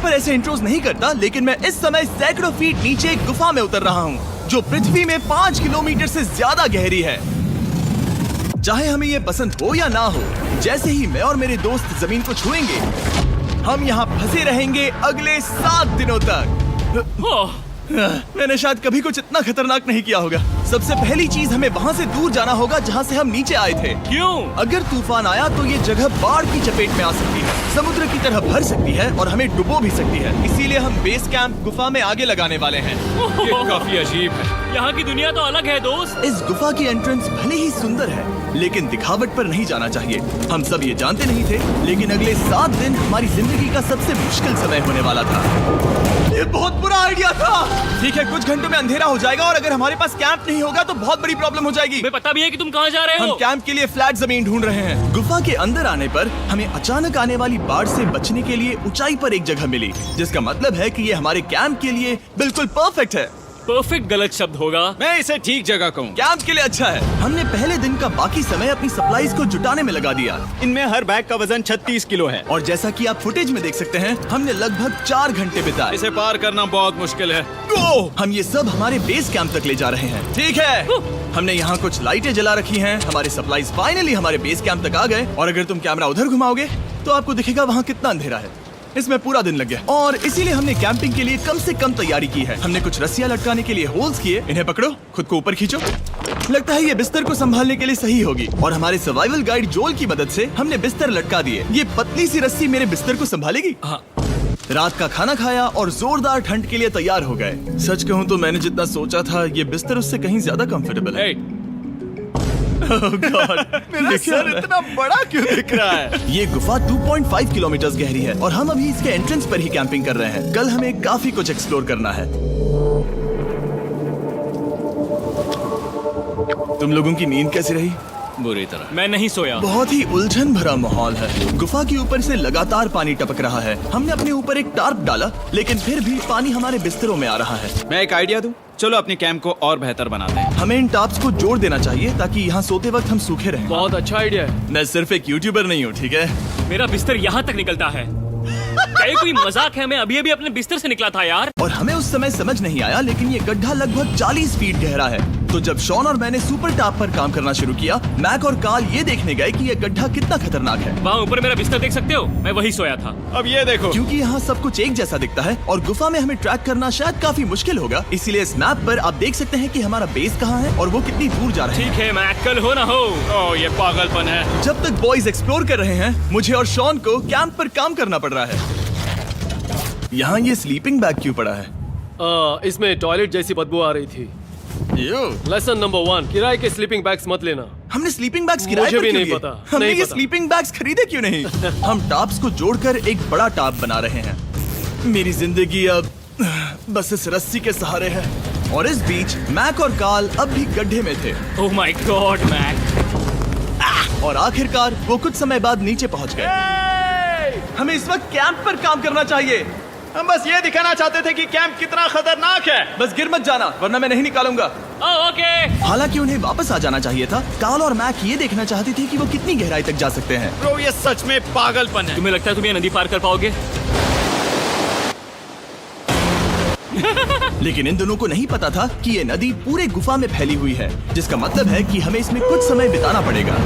पर ऐसे इंट्रोस नहीं करता, लेकिन मैं इस समय सैकड़ों फीट नीचे एक गुफा में उतर रहा हूँ जो पृथ्वी में 5 किलोमीटर से ज्यादा गहरी है। चाहे हमें ये पसंद हो या ना हो, जैसे ही मैं और मेरे दोस्त जमीन को छुएंगे, हम यहाँ फंसे रहेंगे अगले 7 दिनों तक। मैंने शायद कभी कुछ इतना खतरनाक नहीं किया होगा। सबसे पहली चीज, हमें वहाँ से दूर जाना होगा जहाँ से हम नीचे आए थे। क्यों? अगर तूफान आया तो ये जगह बाढ़ की चपेट में आ सकती है, समुद्र की तरह भर सकती है और हमें डुबो भी सकती है। इसीलिए हम बेस कैंप गुफा में आगे लगाने वाले हैं। ये काफी अजीब है। यहाँ की दुनिया तो अलग है दोस्त। इस गुफा की एंट्रेंस भले ही सुंदर है, लेकिन दिखावट पर नहीं जाना चाहिए। हम सब ये जानते नहीं थे, लेकिन अगले 7 दिन हमारी जिंदगी का सबसे मुश्किल समय होने वाला था। ये बहुत बुरा आइडिया था। ठीक है, कुछ घंटों में अंधेरा हो जाएगा और अगर हमारे पास कैंप नहीं होगा तो बहुत बड़ी प्रॉब्लम हो जाएगी। हमें पता भी है कि तुम कहाँ जा रहे हो। हम कैंप के लिए फ्लैट जमीन ढूंढ रहे हैं। गुफा के अंदर आने पर हमें अचानक आने वाली बाढ़ से बचने के लिए ऊंचाई पर एक जगह मिली, जिसका मतलब है कि ये हमारे कैंप के लिए बिल्कुल परफेक्ट है। परफेक्ट गलत शब्द होगा। मैं इसे ठीक जगह कहूँ। कैंप के लिए अच्छा है। हमने पहले दिन का बाकी समय अपनी सप्लाईज को जुटाने में लगा दिया। इनमें हर बैग का वजन 36 किलो है। और जैसा कि आप फुटेज में देख सकते हैं, हमने लगभग 4 घंटे बिताए। इसे पार करना बहुत मुश्किल है। हम ये सब हमारे बेस कैंप तक ले जा रहे हैं। ठीक है, हमने यहाँ कुछ लाइटें जला रखी हैं। हमारे सप्लाईज फाइनली हमारे बेस कैंप तक आ गए। और अगर तुम कैमरा उधर घुमाओगे तो आपको दिखेगा वहाँ कितना अंधेरा है। इसमें पूरा दिन लग गया और इसीलिए हमने कैंपिंग के लिए कम से कम तैयारी की है। हमने कुछ रस्सियां लटकाने के लिए होल्स किए। इन्हें पकड़ो, खुद को ऊपर खींचो। लगता है ये बिस्तर को संभालने के लिए सही होगी। और हमारे सर्वाइवल गाइड जोल की मदद से हमने बिस्तर लटका दिए। ये पतली सी रस्सी मेरे बिस्तर को संभालेगी। रात का खाना खाया और जोरदार ठंड के लिए तैयार हो गए। सच कहूँ तो मैंने जितना सोचा था, ये बिस्तर उससे कहीं ज्यादा कंफर्टेबल है। Oh God, मेरा सर इतना बड़ा क्यों दिख रहा है? ये गुफा 2.5 किलोमीटर गहरी है और हम अभी इसके एंट्रेंस पर ही कैंपिंग कर रहे हैं। कल हमें काफी कुछ एक्सप्लोर करना है। तुम लोगों की नींद कैसी रही? बुरी तरह। मैं नहीं सोया। बहुत ही उलझन भरा माहौल है। गुफा के ऊपर से लगातार पानी टपक रहा है। हमने अपने ऊपर एक टार्प डाला, लेकिन फिर भी पानी हमारे बिस्तरों में आ रहा है। मैं एक आइडिया दूं? चलो अपने कैंप को और बेहतर बनाते हैं। हमें इन टार्प्स को जोड़ देना चाहिए ताकि यहाँ सोते वक्त हम सूखे रहें। बहुत अच्छा आइडिया है। मैं सिर्फ एक यूट्यूबर नहीं हूँ, ठीक है? मेरा बिस्तर यहाँ तक निकलता है। क्या ये कोई मजाक है? मैं अभी अभी अपने बिस्तर से निकला था यार। और हमें उस समय समझ नहीं आया, लेकिन ये गड्ढा लगभग 40 फीट गहरा है। तो जब शॉन और मैंने सुपर टॉप पर काम करना शुरू किया, मैक और कार्ल ये देखने गए कि ये गड्ढा कितना खतरनाक है। वहाँ ऊपर मेरा बिस्तर देख सकते हो? मैं वही सोया था। अब ये देखो। क्योंकि यहाँ सब कुछ एक जैसा दिखता है और गुफा में हमें ट्रैक करना शायद काफी मुश्किल होगा, इसीलिए इस मैप पर आप देख सकते हैं कि हमारा बेस कहाँ है और वो कितनी दूर जा रहे हैं। ठीक है, मैं कल हो ना हो। ओह, ये पागलपन है। जब तक बॉयज एक्सप्लोर कर रहे हैं, मुझे और शॉन को कैंप पर काम करना पड़ रहा है। यहाँ ये स्लीपिंग बैग क्यों पड़ा है? इसमें टॉयलेट जैसी बदबू आ रही थी। लेसन नंबर 1, किराए के स्लीपिंग बैग्स मत लेना। हमने स्लीपिंग बैग्स किराए मुझे पर भी क्यों नहीं लिए? पता, हमने नहीं ये पता। स्लीपिंग बैग्स खरीदे क्यों नहीं? हम टॉप्स को जोड़कर एक बड़ा टॉप बना रहे हैं। मेरी जिंदगी अब बस इस रस्सी के सहारे है। और इस बीच मैक और कार्ल अब भी गड्ढे में थे। Oh my god Mac. और आखिरकार वो कुछ समय बाद नीचे पहुंच गए। हमें इस वक्त कैंप पर काम करना चाहिए। हम बस ये दिखाना चाहते थे कि कैंप कितना खतरनाक है। बस गिर मत जाना, वरना मैं नहीं निकालूंगा। ओके। हालांकि उन्हें वापस आ जाना चाहिए था। कार्ल और मैक ये देखना चाहते थे कि वो कितनी गहराई तक जा सकते हैं। ब्रो, ये सच में पागलपन है। तुम्हें लगता है तुम ये नदी पार कर पाओगे? लेकिन इन दोनों को नहीं पता था कि ये नदी पूरे गुफा में फैली हुई है, जिसका मतलब है कि हमें इसमें कुछ समय बिताना पड़ेगा।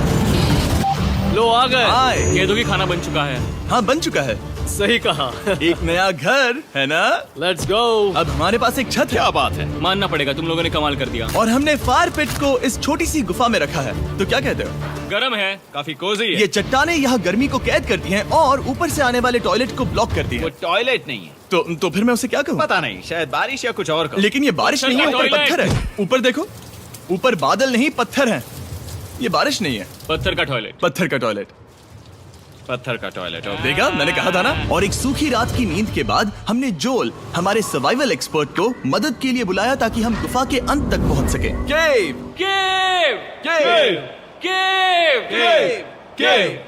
लो आ गए। हाय। कह दो कि खाना बन चुका है। हाँ, बन चुका है। सही कहा। एक नया घर है ना? Let's go. अब हमारे पास एक छत है। क्या बात है। मानना पड़ेगा, तुम लोगों ने कमाल कर दिया। और हमने फायर पिट को इस छोटी सी गुफा में रखा है। तो क्या कहते हो? गरम है। काफी कोजी है। ये चट्टानें यहाँ गर्मी को कैद करती हैं और ऊपर से आने वाले टॉयलेट को ब्लॉक करती वो हैं। टॉयलेट नहीं है। तो फिर मैं उसे क्या कहूँ? पता नहीं, शायद बारिश या कुछ और। लेकिन ये बारिश नहीं है, ऊपर टॉयलेट। पत्थर है। ऊपर देखो, ऊपर बादल नहीं पत्थर है। ये बारिश नहीं है, पत्थर का टॉयलेट। पत्थर का टॉयलेट। पत्थर का टॉयलेट। देखा, मैंने कहा था ना। और एक सूखी रात की नींद के बाद हमने जोल, हमारे सर्वाइवल एक्सपर्ट को मदद के लिए बुलाया ताकि हम गुफा के अंत तक पहुंच सके। केव, केव, केव, केव, केव, केव। केव।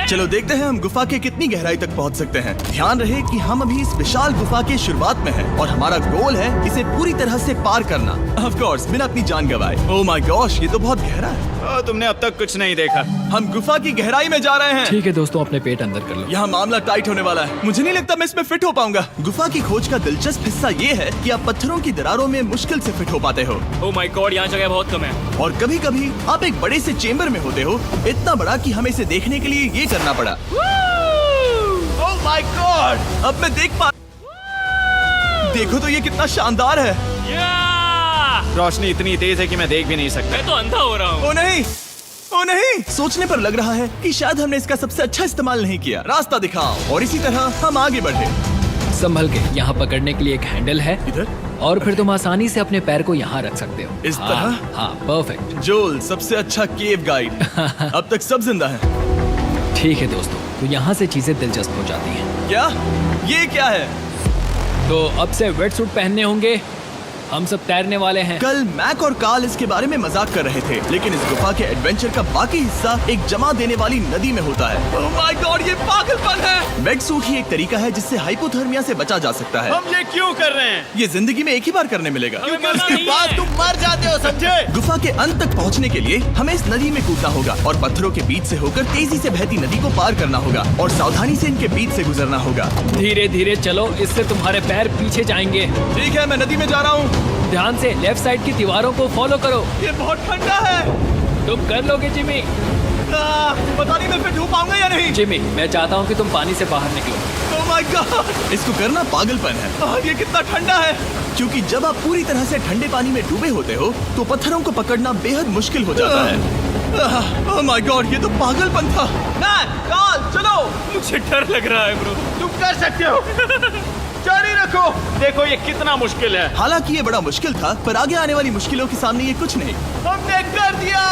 चलो देखते हैं हम गुफा के कितनी गहराई तक पहुंच सकते हैं। ध्यान रहे कि हम अभी इस विशाल गुफा के शुरुआत में हैं और हमारा गोल है इसे पूरी तरह से पार करना। ऑफ कोर्स, बिना अपनी जान गंवाए। ओह माय गॉश, ये तो बहुत गहरा है। तुमने अब तक कुछ नहीं देखा। हम गुफा की गहराई में जा रहे हैं। ठीक है दोस्तों, अपने पेट अंदर कर लो। यहाँ मामला टाइट होने वाला है। मुझे नहीं लगता मैं इसमें फिट हो पाऊंगा। गुफा की खोज का दिलचस्प हिस्सा ये है कि आप पत्थरों की दरारों में मुश्किल से फिट हो पाते हो, ओह माय गॉड, यहाँ जगह बहुत कम है। और कभी कभी आप एक बड़े से चेम्बर में होते हो, इतना बड़ा कि हमें इसे देखने के लिए ये करना पड़ा। ओह माय गॉड! अब मैं देख पा, देखो तो ये कितना शानदार है। रोशनी इतनी तेज है कि मैं देख भी नहीं सकता। मैं तो अंधा हो रहा हूँ। ओ नहीं, ओ नहीं, सोचने पर लग रहा है कि शायद हमने इसका सबसे अच्छा इस्तेमाल नहीं किया। रास्ता दिखाओ। और इसी तरह हम आगे बढ़े। संभल के, यहाँ पकड़ने के लिए एक हैंडल है इधर? और फिर तुम आसानी से अपने पैर को यहाँ रख सकते हो। इस हाँ, तरह? हाँ, परफेक्ट। जोल, सबसे अच्छा केव गाइड। अब तक सब जिंदा हैं। ठीक है दोस्तों, तो यहाँ से चीजें दिलचस्प हो जाती हैं। क्या? ये क्या है? तो अब से वेट सूट पहनने होंगे, हम सब तैरने वाले हैं। कल मैक और कार्ल इसके बारे में मजाक कर रहे थे, लेकिन इस गुफा के एडवेंचर का बाकी हिस्सा एक जमा देने वाली नदी में होता है। ओह माय गॉड, ये पागलपन है। वेट सूट ही एक तरीका है जिससे हाइपोथर्मिया से बचा जा सकता है। हम ये क्यों कर रहे हैं? ये जिंदगी में एक ही बार करने मिलेगा। क्योंकि उसके बाद तुम मर जाते हो, समझे? गुफा के अंत तक पहुंचने के लिए हमें इस नदी में कूदना होगा और पत्थरों के बीच से होकर तेजी से बहती नदी को पार करना होगा और सावधानी से इनके बीच से गुजरना होगा। धीरे धीरे चलो, इससे तुम्हारे पैर पीछे जाएंगे। ठीक है, मैं नदी में जा रहा हूँ। ध्यान से लेफ्ट साइड की दीवारों को फॉलो करो। ये बहुत ठंडा है। तुम कर लोगे जिमी। पता नहीं मैं फिट हो पाऊंगा या नहीं। जिमी, मैं चाहता हूँ कि तुम पानी से बाहर निकलो। ओह माय गॉड, इसको करना पागलपन है। ये कितना ठंडा है। क्योंकि जब आप पूरी तरह से ठंडे पानी में डूबे होते हो तो पत्थरों को पकड़ना बेहद मुश्किल हो जाता है। ओह माय गॉड, ये तो पागलपन था। कार्ल, चलो। मुझे डर लग रहा है ब्रो। तुम कर सकते हो। जारी रखो। देखो ये कितना मुश्किल है। हालांकि ये बड़ा मुश्किल था, पर आगे आने वाली मुश्किलों के सामने ये कुछ नहीं। हमने कर दिया।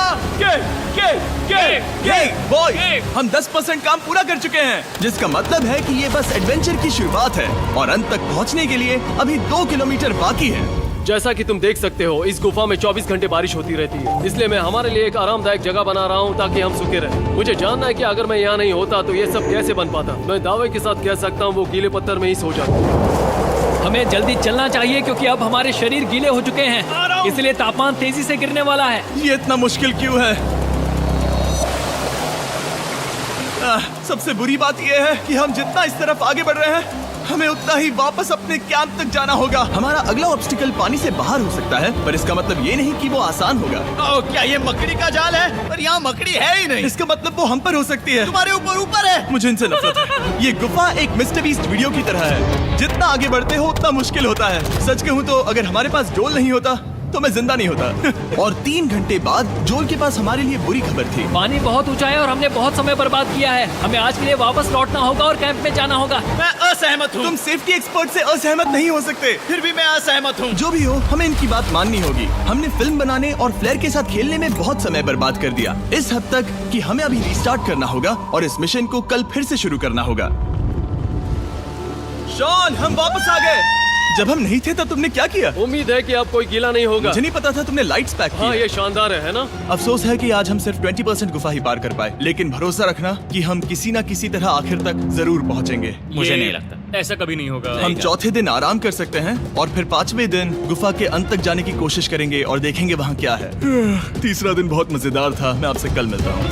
बॉय, हम 10% काम पूरा कर चुके हैं, जिसका मतलब है कि ये बस एडवेंचर की शुरुआत है और अंत तक पहुंचने के लिए अभी 2 किलोमीटर बाकी है। जैसा कि तुम देख सकते हो, इस गुफा में 24 घंटे बारिश होती रहती है, इसलिए मैं हमारे लिए एक आरामदायक जगह बना रहा हूँ ताकि हम सूखे रहें। मुझे जानना है कि अगर मैं यहाँ नहीं होता तो ये सब कैसे बन पाता। मैं दावे के साथ कह सकता हूँ वो गीले पत्थर में ही सो जाता। हमें जल्दी चलना चाहिए क्योंकि अब हमारे शरीर गीले हो चुके हैं, इसलिए तापमान तेजी से गिरने वाला है। ये इतना मुश्किल क्यों है? सबसे बुरी बात यह है कि हम जितना इस तरफ आगे बढ़ रहे हैं, हमें उतना ही वापस अपने कैंप तक जाना होगा। हमारा अगला ऑब्स्टिकल पानी से बाहर हो सकता है, पर इसका मतलब ये नहीं कि वो आसान होगा। ओह, क्या ये मकड़ी का जाल है? पर यहाँ मकड़ी है ही नहीं। इसका मतलब वो हम पर हो सकती है। तुम्हारे ऊपर है। मुझे इनसे नफरत है। ये गुफा एक मिस्टर बीस्ट वीडियो की तरह है। जितना आगे बढ़ते हो उतना मुश्किल होता है। सच कहूँ तो अगर हमारे पास जोल नहीं होता तो मैं जिंदा नहीं होता। और 3 घंटे बाद जोल के पास हमारे लिए बुरी खबर थी। पानी बहुत ऊंचा है और हमने बहुत समय बर्बाद किया है। हमें आज के लिए वापस लौटना होगा और कैंप में जाना होगा। मैं असहमत हूँ। तुम सेफ्टी एक्सपर्ट से असहमत नहीं हो सकते। फिर भी मैं असहमत हूँ। जो भी हो, हमें इनकी बात माननी होगी। हमने फिल्म बनाने और फ्लेयर के साथ खेलने में बहुत समय बर्बाद कर दिया, इस हद तक कि हमें अभी रिस्टार्ट करना होगा और इस मिशन को कल फिर से शुरू करना होगा। शॉन, हम वापस आ गए। जब हम नहीं थे तब तुमने क्या किया? उम्मीद है कि अब कोई गीला नहीं होगा। मुझे नहीं पता था तुमने लाइट्स पैक हाँ, की। ये शानदार है ना? अफसोस है कि आज हम सिर्फ 20% गुफा ही पार कर पाए, लेकिन भरोसा रखना कि हम किसी न किसी तरह आखिर तक जरूर पहुंचेंगे। मुझे नहीं लगता ऐसा कभी नहीं होगा। हम चौथे दिन आराम कर सकते हैं और फिर 5वें दिन गुफा के अंत तक जाने की कोशिश करेंगे और देखेंगे वहाँ क्या है। तीसरा दिन बहुत मजेदार था। मैं आपसे कल मिलता हूँ।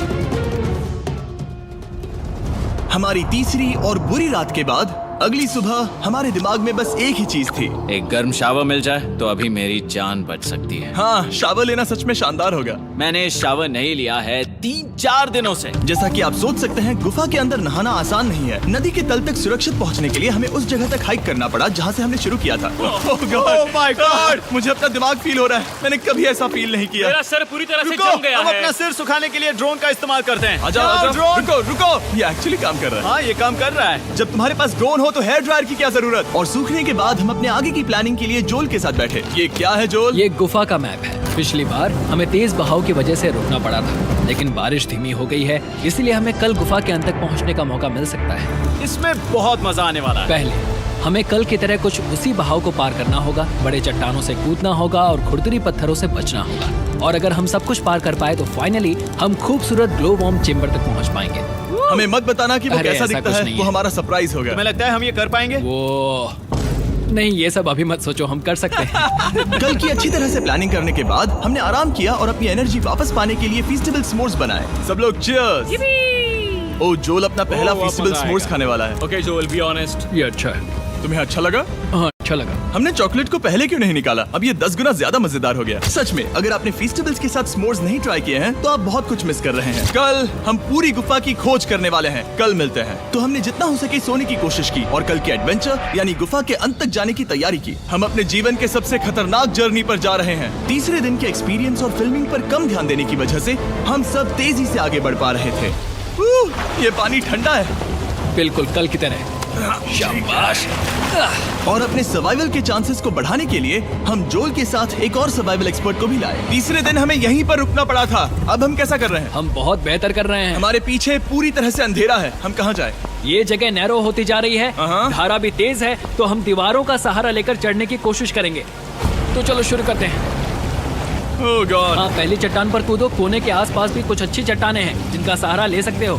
हमारी तीसरी और बुरी रात के बाद अगली सुबह हमारे दिमाग में बस एक ही चीज थी। एक गर्म शावर मिल जाए तो अभी मेरी जान बच सकती है। हाँ, शावर लेना सच में शानदार होगा। मैंने शावर नहीं लिया है 3-4 दिनों से। जैसा कि आप सोच सकते हैं, गुफा के अंदर नहाना आसान नहीं है। नदी के तल तक सुरक्षित पहुंचने के लिए हमें उस जगह तक हाइक करना पड़ा जहां से हमने शुरू किया था। Oh my God! मुझे अपना दिमाग फील हो रहा है। मैंने कभी ऐसा फील नहीं किया। मेरा सर पूरी तरह से रुको, जम गया हम है। अपना सिर सुखाने के लिए ड्रोन का इस्तेमाल करते हैं। आजाओ, ड्रोन। रुको। ये एक्चुअली काम कर रहा है। हाँ, ये काम कर रहा है। जब तुम्हारे पास ड्रोन हो तो हेयर ड्रायर की क्या जरूरत। और सूखने के बाद हम अपने आगे की प्लानिंग के लिए जोल के साथ बैठे। ये क्या है जोल? ये गुफा का मैप है। पिछली बार हमें तेज बहाव की वजह से रुकना पड़ा था, लेकिन बारिश धीमी हो गई है, इसलिए हमें कल गुफा के अंत तक पहुंचने का मौका मिल सकता है। इसमें बहुत मजा आने वाला है। पहले हमें कल की तरह कुछ उसी बहाव को पार करना होगा, बड़े चट्टानों से कूदना होगा और खुरदुरी पत्थरों से बचना होगा। और अगर हम सब कुछ पार कर पाए तो फाइनली हम खूबसूरत ग्लो वार्म चेम्बर तक पहुंच पाएंगे। हमें मत बताना कि वो अरे, कैसा ऐसा दिखता कुछ है। नहीं वो है। हमारा सरप्राइज होगा। तुम्हें लगता है हम ये कर पाएंगे? वो नहीं, ये सब अभी मत सोचो, हम कर सकते हैं। कल की अच्छी तरह से प्लानिंग करने के बाद हमने आराम किया और अपनी एनर्जी वापस पाने के लिए फीस्टेबल स्मोर्स बनाए। सब लोग चीयर्स। ओ, जोल अपना पहला अब फीस्टेबल मजा स्मोर्स आएगा। खाने वाला है। Okay Joel, be honest. ये अच्छा है। तुम्हें अच्छा लगा? हाँ, अच्छा लगा। हमने चॉकलेट को पहले क्यों नहीं निकाला? अब ये 10 गुना ज्यादा मजेदार हो गया। सच में, अगर आपने फीस्टेबल्स के साथ s'mores नहीं ट्राई किए हैं तो आप बहुत कुछ मिस कर रहे हैं। कल हम पूरी गुफा की खोज करने वाले हैं। कल मिलते हैं। तो हमने जितना हो सके सोने की कोशिश की और कल के एडवेंचर यानी गुफा के अंत तक जाने की तैयारी की। हम अपने जीवन के सबसे खतरनाक जर्नी पर जा रहे हैं। तीसरे दिन के एक्सपीरियंस और फिल्मिंग पर कम ध्यान देने की वजह से हम सब तेजी से आगे बढ़ पा रहे थे। ये पानी ठंडा है। बिल्कुल कल की तरह। शाबाश। और अपने सर्वाइवल के चांसेस को बढ़ाने के लिए हम जोल के साथ एक और सर्वाइवल एक्सपर्ट को भी लाए। तीसरे दिन हमें यहीं पर रुकना पड़ा था। अब हम कैसा कर रहे हैं? हम बहुत बेहतर कर रहे हैं। हमारे पीछे पूरी तरह से अंधेरा है। हम कहाँ जाए? ये जगह नैरो होती जा रही है, हाँ। धारा भी तेज है, तो हम दीवारों का सहारा लेकर चढ़ने की कोशिश करेंगे। तो चलो शुरू करते हैं। ओह गॉड। हाँ, पहली चट्टान पर कूदो। कोने के आसपास भी कुछ अच्छी चट्टानें हैं जिनका सहारा ले सकते हो।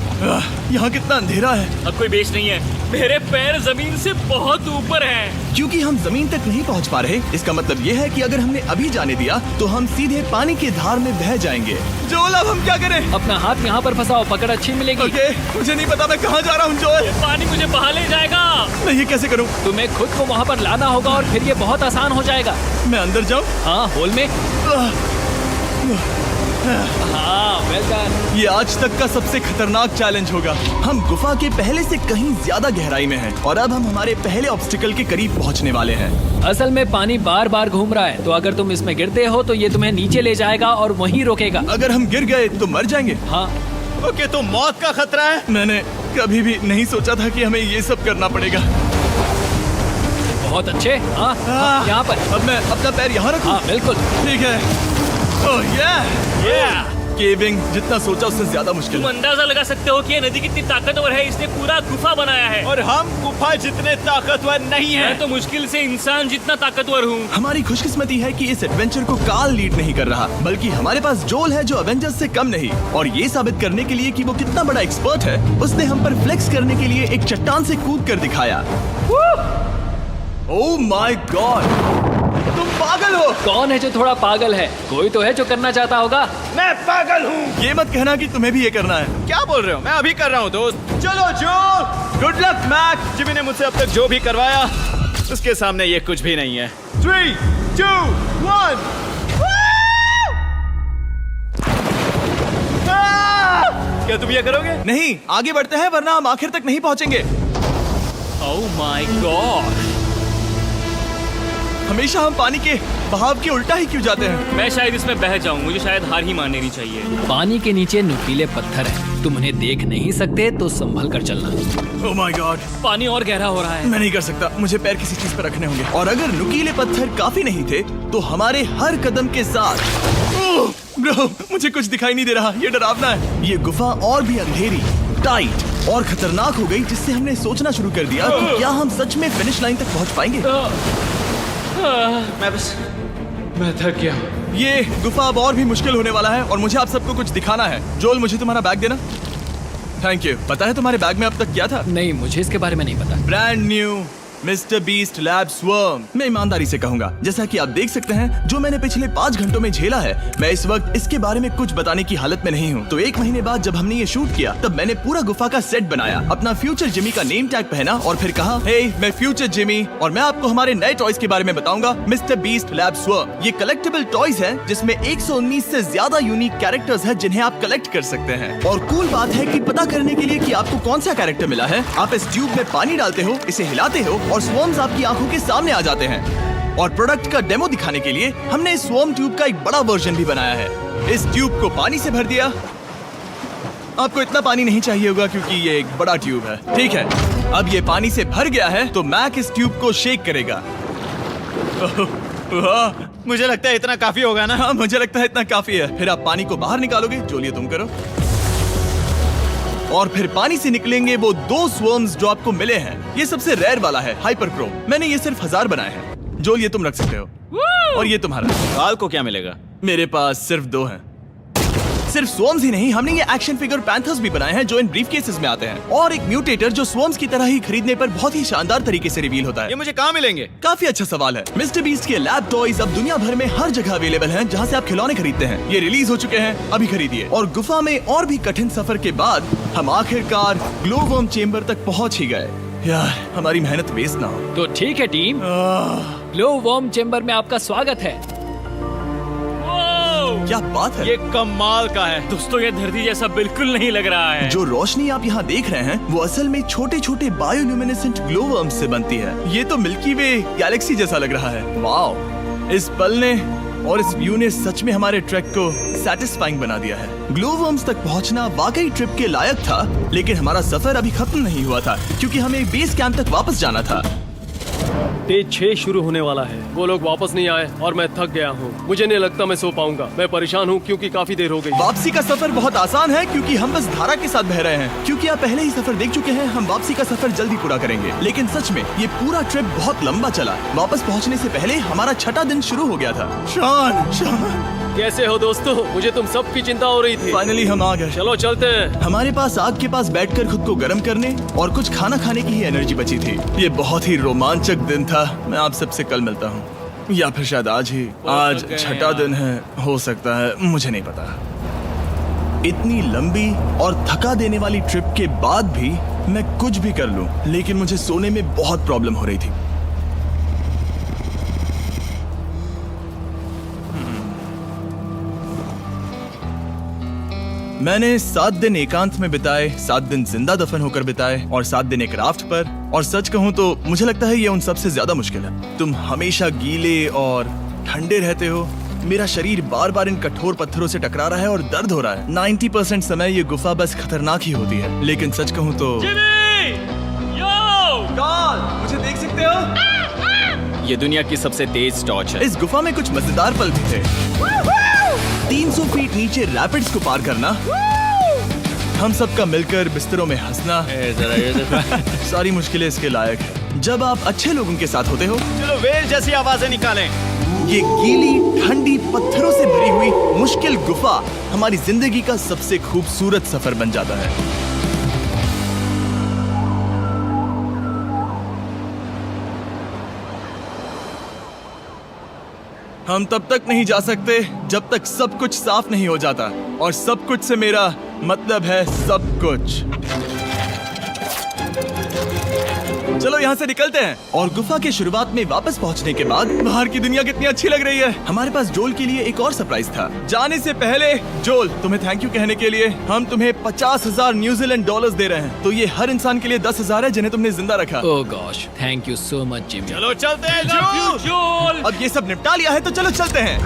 यहाँ कितना अंधेरा है। अब कोई बेस नहीं है, मेरे पैर जमीन से बहुत ऊपर हैं। क्योंकि हम जमीन तक नहीं पहुँच पा रहे, इसका मतलब ये है कि अगर हमने अभी जाने दिया तो हम सीधे पानी की धार में बह जाएंगे। जोल, अब हम क्या करें? अपना हाथ यहाँ पर फंसाओ, पकड़ अच्छी मिलेगी। ओके, मुझे नहीं पता मैं कहाँ जा रहा हूँ जोल। पानी मुझे बहा ले जाएगा। मैं ये कैसे करूँ? तुम्हें खुद को वहाँ पर लाना होगा और फिर ये बहुत आसान हो जाएगा। मैं अंदर जाऊँ? हाँ, होल में। हाँ, वेल डन। ये आज तक का सबसे खतरनाक चैलेंज होगा। हम गुफा के पहले से कहीं ज्यादा गहराई में हैं और अब हम हमारे पहले ऑब्स्टिकल के करीब पहुंचने वाले हैं। असल में पानी बार बार घूम रहा है, तो अगर तुम इसमें गिरते हो तो ये तुम्हें नीचे ले जाएगा और वहीं रोकेगा। अगर हम गिर गए तो मर जाएंगे। हाँ, ओके, तो मौत का खतरा है। मैंने कभी भी नहीं सोचा था कि हमें ये सब करना पड़ेगा। बहुत अच्छे। हाँ, हाँ, यहाँ पर। अब मैं अपना पैर यहाँ रखूं? हाँ, बिल्कुल। ठीक है। ओह yeah! केविंग जितना सोचा उससे ज्यादा मुश्किल तुम है। अंदाजा लगा सकते हो कि ये नदी कितनी ताकतवर है। इसने पूरा गुफा बनाया है और हम गुफा जितने ताकतवर नहीं मैं है। तो मुश्किल से इंसान जितना ताकतवर हूँ। हमारी खुशकिस्मती है कि इस एडवेंचर को काल लीड नहीं कर रहा, बल्कि हमारे पास जोल है जो अवेंजर्स से कम नहीं। और ये साबित करने के लिए कि वो कितना बड़ा एक्सपर्ट है, उसने हम पर फ्लेक्स करने के लिए एक चट्टान से कूद कर दिखाया। ओह माय गॉड, तुम पागल हो। कौन है जो थोड़ा पागल है? कोई तो है जो करना चाहता होगा। मैं पागल हूँ। ये मत कहना कि तुम्हें भी ये करना है। क्या बोल रहे हो? मैं अभी कर रहा हूँ दोस्त। चलो जो, गुड लक मैक। जिमी ने मुझसे अब तक जो भी करवाया उसके सामने ये कुछ भी नहीं है। 3, 2, 1। क्या तुम ये करोगे? नहीं, आगे बढ़ते हैं वरना हम आखिर तक नहीं पहुंचेंगे। ओह माय गॉड, हमेशा हम पानी के बहाव के उल्टा ही क्यों जाते हैं? मैं शायद इसमें बह जाऊं। मुझे शायद हार ही मान लेनी चाहिए। पानी के नीचे नुकीले पत्थर हैं। तुम उन्हें देख नहीं सकते तो संभल कर चलना। ओह माय गॉड, पानी और गहरा हो रहा है। मैं नहीं कर सकता। मुझे पैर किसी चीज पर रखने होंगे। और अगर नुकीले पत्थर काफी नहीं थे तो हमारे हर कदम के साथ ब्रो, मुझे कुछ दिखाई नहीं दे रहा। ये डरावना है। ये गुफा और भी अंधेरी, टाइट और खतरनाक हो गई, जिससे हमने सोचना शुरू कर दिया कि क्या हम सच में फिनिश लाइन तक पहुंच पाएंगे। मैं थक गया। ये गुफा अब और भी मुश्किल होने वाला है और मुझे आप सबको कुछ दिखाना है। जोल, मुझे तुम्हारा बैग देना। Thank you. पता है तुम्हारे बैग में अब तक क्या था? नहीं, मुझे इसके बारे में नहीं पता। Brand new mister beast lab swarm. मैं ईमानदारी से कहूंगा, जैसा कि आप देख सकते हैं, जो मैंने पिछले 5 घंटों में झेला है, मैं इस वक्त इसके बारे में कुछ बताने की हालत में नहीं हूँ। तो 1 महीने बाद जब हमने ये शूट किया, तब मैंने पूरा गुफा का सेट बनाया, अपना फ्यूचर जिमी का नेम टैग पहना और फिर कहा, हे मैं फ्यूचर जिमी और मैं आपको हमारे नए टॉयज के बारे में बताऊंगा, मिस्टर बीस्ट लैब स्वर्म। ये कलेक्टेबल टॉयज है जिसमें 119 से ज्यादा यूनिक कैरेक्टर्स है जिन्हें आप कलेक्ट कर सकते हैं। और कूल बात है कि पता करने के लिए कि आपको कौन सा कैरेक्टर मिला है, आप इस ट्यूब में पानी डालते हो, इसे हिलाते हो और स्वर्म्स आपकी आंखों के सामने आ जाते हैं। और प्रोडक्ट का डेमो दिखाने के लिए हमने इस स्वॉर्म ट्यूब का एक बड़ा वर्जन भी बनाया है। इस ट्यूब को पानी से भर दिया। आपको इतना पानी नहीं चाहिए होगा क्योंकि ये एक बड़ा ट्यूब है। ठीक है, अब ये पानी से भर गया है तो मैक इस ट्यूब को शेक करेगा। मुझे लगता है इतना काफी होगा ना? हाँ, मुझे लगता है इतना काफी है। फिर आप पानी को बाहर निकालोगे। जोलिए, तुम करो। और फिर पानी से निकलेंगे वो 2 स्वर्म्स जो आपको मिले हैं। ये सबसे रेयर वाला है, हाइपर क्रोम। मैंने ये सिर्फ 1000 बनाए हैं। जोल, ये तुम रख सकते हो। और ये तुम्हारा। काल को क्या मिलेगा? मेरे पास सिर्फ 2 हैं। सिर्फ स्वॉर्म्स ही नहीं, हमने ये एक्शन फिगर पैंथर्स भी बनाए हैं जो इन ब्रीफ केसेस में आते हैं, और एक म्यूटेटर जो स्वॉर्म्स की तरह ही खरीदने पर बहुत ही शानदार तरीके से रिवील होता ये है। मुझे कहाँ मिलेंगे? काफी अच्छा सवाल है। मिस्टर बीस्ट के लैब टॉयज अब दुनिया भर में हर जगह अवेलेबल हैं जहां से आप खिलौने खरीदते हैं। ये रिलीज हो चुके हैं, अभी खरीदिए। और गुफा में और भी कठिन सफर के बाद हम आखिरकार ग्लो वर्म चेम्बर तक पहुंच ही गए। यार, हमारी मेहनत वेस्ट ना हो। तो ठीक है टीम, ग्लो वर्म चेम्बर में आपका स्वागत है। क्या बात है! ये कमाल का है। दोस्तों ये धरती जैसा बिल्कुल नहीं लग रहा है। जो रोशनी आप यहाँ देख रहे हैं वो असल में छोटे छोटे बायोल्यूमिनेसेंट ग्लो वर्म्स से बनती है। ये तो मिल्की वे गैलेक्सी जैसा लग रहा है। वाओ! इस पल ने और इस व्यू ने सच में हमारे ट्रैक को सैटिस्फाइंग बना दिया है। ग्लो वर्म्स तक पहुंचना वाकई ट्रिप के लायक था, लेकिन हमारा सफर अभी खत्म नहीं हुआ था क्योंकि हमें बेस कैंप तक वापस जाना था। डे 6 शुरू होने वाला है। वो लोग वापस नहीं आए और मैं थक गया हूँ। मुझे नहीं लगता मैं सो पाऊंगा। मैं परेशान हूँ क्योंकि काफी देर हो गई। वापसी का सफर बहुत आसान है क्योंकि हम बस धारा के साथ बह रहे हैं। क्योंकि आप पहले ही सफर देख चुके हैं, हम वापसी का सफर जल्दी पूरा करेंगे। लेकिन सच में ये पूरा ट्रिप बहुत लंबा चला। वापस पहुंचने से पहले हमारा 6वां दिन शुरू हो गया था। शान, कैसे हो दोस्तों? मुझे तुम सबकी चिंता हो रही थी। फाइनली हम आ गए। चलो चलते हैं। हमारे पास आग के पास बैठकर खुद को गर्म करने और कुछ खाना खाने की ही एनर्जी बची थी। ये बहुत ही रोमांचक दिन था। मैं आप सबसे कल मिलता हूँ, या फिर शायद आज ही। आज 6वां दिन है, हो सकता है, मुझे नहीं पता। इतनी लंबी और थका देने वाली ट्रिप के बाद भी मैं कुछ भी कर लूं, लेकिन मुझे सोने में बहुत प्रॉब्लम हो रही थी। मैंने 7 दिन एकांत में बिताए, 7 दिन जिंदा दफन होकर बिताए और 7 दिन एक राफ्ट पर। और सच कहूं तो मुझे लगता है ये उन सबसे ज्यादा मुश्किल है। तुम हमेशा गीले और ठंडे रहते हो। मेरा शरीर बार बार इन कठोर पत्थरों से टकरा रहा है और दर्द हो रहा है। 90% समय ये गुफा बस खतरनाक ही होती है। लेकिन सच कहूं तो कार्ल, मुझे देख सकते हो? ये दुनिया की सबसे तेज टॉर्च है। इस गुफा में कुछ मजेदार पल भी थे। 300 फीट नीचे रैपिड्स को पार करना, हम सबका मिलकर बिस्तरों में हंसना, सारी मुश्किलें इसके लायक है जब आप अच्छे लोगों के साथ होते हो। चलो वेल जैसी आवाजें निकालें। ये गीली ठंडी पत्थरों से भरी हुई मुश्किल गुफा हमारी जिंदगी का सबसे खूबसूरत सफर बन जाता है। हम तब तक नहीं जा सकते जब तक सब कुछ साफ नहीं हो जाता, और सब कुछ से मेरा मतलब है सब कुछ। चलो यहाँ से निकलते हैं। और गुफा के शुरुआत में वापस पहुँचने के बाद बाहर की दुनिया कितनी अच्छी लग रही है। हमारे पास जोल के लिए एक और सरप्राइज था। जाने से पहले जोल, तुम्हें थैंक यू कहने के लिए हम तुम्हें 50,000 न्यूजीलैंड डॉलर्स दे रहे हैं। तो ये हर इंसान के लिए 10,000 है जिन्हें तुमने जिंदा रखा। Oh gosh, thank you so much Jimmy. चलो चलते हैं जोल। जोल, अब ये सब निपटा लिया है तो चलो चलते हैं।